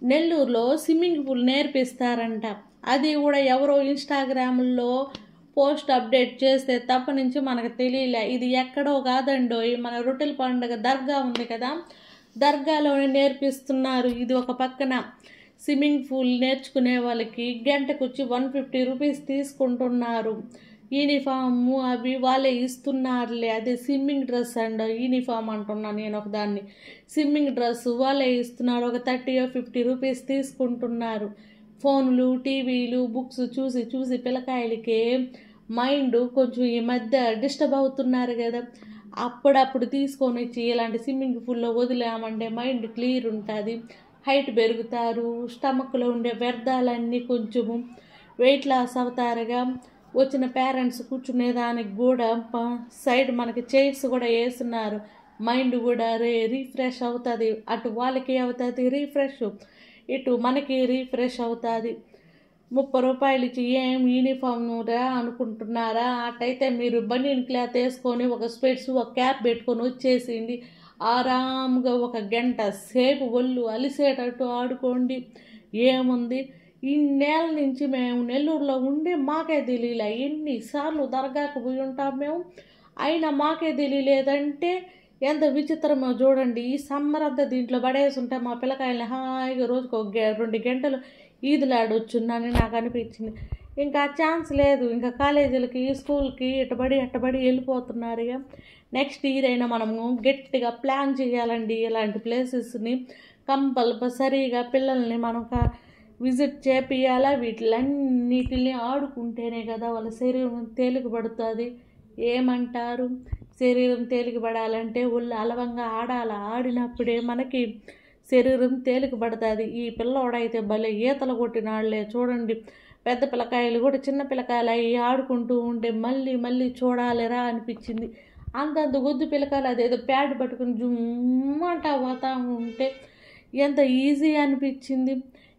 నెల్లూరులో swimming pool నేర్పిస్తారంట. అది కూడా ఎవరో ఇన్స్టాగ్రామ్లో పోస్ట్ అప్డేట్ చేస్తే తప్ప నుంచి మనకు తెలియలే. ఇది ఎక్కడో కాదండో, మన రొట్టెల పండుగ దర్గా ఉంది కదా, దర్గాలోనే నేర్పిస్తున్నారు. ఇది ఒక పక్కన స్విమ్మింగ్ పూల్ నేర్చుకునే వాళ్ళకి గంటకు వచ్చి 150 రూపీస్ తీసుకుంటున్నారు. యూనిఫాము అవి వాళ్ళే ఇస్తున్నారులే. అదే స్విమ్మింగ్ డ్రెస్ అండ్ యూనిఫామ్ అంటున్నాను నేను ఒకదాన్ని. స్విమ్మింగ్ డ్రెస్ వాళ్ళే ఇస్తున్నారు. ఒక 30-50 రూపీస్ తీసుకుంటున్నారు. ఫోన్లు, టీవీలు, బుక్స్ చూసి చూసి పిల్లకాయలకి మైండ్ కొంచెం ఈ మధ్య డిస్టర్బ్ అవుతున్నారు కదా, అప్పుడప్పుడు తీసుకొని వచ్చి ఇలాంటి స్విమ్మింగ్ పూల్లో వదిలామంటే మైండ్ క్లియర్ ఉంటుంది, హైట్ పెరుగుతారు, స్టమక్లో ఉండే వ్యర్థాలన్నీ కొంచెము వెయిట్ లాస్ అవుతారుగా. వచ్చిన పేరెంట్స్ కూర్చునేదానికి కూడా సైడ్ మనకి చైర్స్ కూడా వేస్తున్నారు. మైండ్ కూడా రీఫ్రెష్ అవుతుంది. అటు వాళ్ళకి అవుతుంది రీఫ్రెష్, ఇటు మనకి రీఫ్రెష్ అవుతుంది. 30 రూపాయలు ఇచ్చి ఏం యూనిఫామ్ రా అనుకుంటున్నారా? అటైతే మీరు బనీన్ క్లాత్ వేసుకొని ఒక స్పెట్స్ ఒక క్యాప్ పెట్టుకొని వచ్చేసింది, ఆరాముగా ఒక గంట సేపు ఒళ్ళు అలిసేటట్టు ఆడుకోండి. ఏముంది, ఇన్నేళ్ళ నుంచి మేము నెల్లూరులో ఉండి మాకే తెలియలే. ఎన్నిసార్లు దర్గాకు పోయి ఉంటాం మేము, అయినా మాకే తెలియలేదంటే ఎంత విచిత్రమో చూడండి. ఈ సమ్మర్ అంతా దీంట్లో పడేసి ఉంటే మా పిల్లకాయలని హాయిగా రోజుకు 2 గంటలు ఈదులాడొచ్చునని నాకు అనిపించింది. ఇంకా ఛాన్స్ లేదు. ఇంకా కాలేజీలకి, స్కూల్కి అట్టబడి వెళ్ళిపోతున్నారు. ఇక నెక్స్ట్ ఇయర్ అయినా మనము గట్టిగా ప్లాన్ చేయాలండి. ఇలాంటి ప్లేసెస్ని కంపల్సరీగా పిల్లల్ని మనం విజిట్ చేపియాలా. వీటిలన్నిటిని ఆడుకుంటేనే కదా వాళ్ళ శరీరం తేలిక పడుతుంది. ఏమంటారు, శరీరం తేలిక పడాలంటే ఒళ్ళు అలవంగా ఆడినప్పుడే మనకి శరీరం తేలిక పడుతుంది. ఈ పిల్లోడైతే భలే ఈతలు కొట్టినాళ్లే చూడండి. పెద్ద పిల్లకాయలు కూడా చిన్న పిల్లకాయలు అవి ఆడుకుంటూ ఉంటే మళ్ళీ చూడాలిరా అనిపించింది. అంతంత గొద్దు పిల్లకాయలు అదేదో ప్యాడ్ పట్టుకుని జుమ్మంటా పోతా ఉంటే ఎంత ఈజీ అనిపించింది.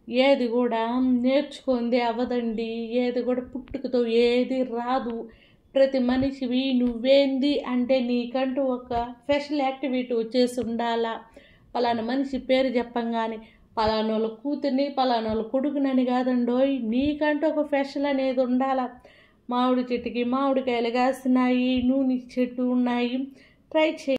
ఏది కూడా నేర్చుకుంది అవ్వదండి. ఏది కూడా పుట్టుకతో ఏది రాదు. ప్రతి మనిషివి నువ్వేంది అంటే నీకంటూ ఒక స్పెషల్ యాక్టివిటీ వచ్చేసి ఉండాలా. పలానా మనిషి పేరు చెప్పంగానే పలానోళ్ళ కూతుర్ని పలానోళ్ళ కొడుకునని కాదండోయ్, నీకంటూ ఒక స్పెషల్ అనేది ఉండాలా. మామిడి చెట్టుకి మామిడికాయలు కాస్తున్నాయి, నూనె చెట్టు ఉన్నాయి, ట్రై చేయి.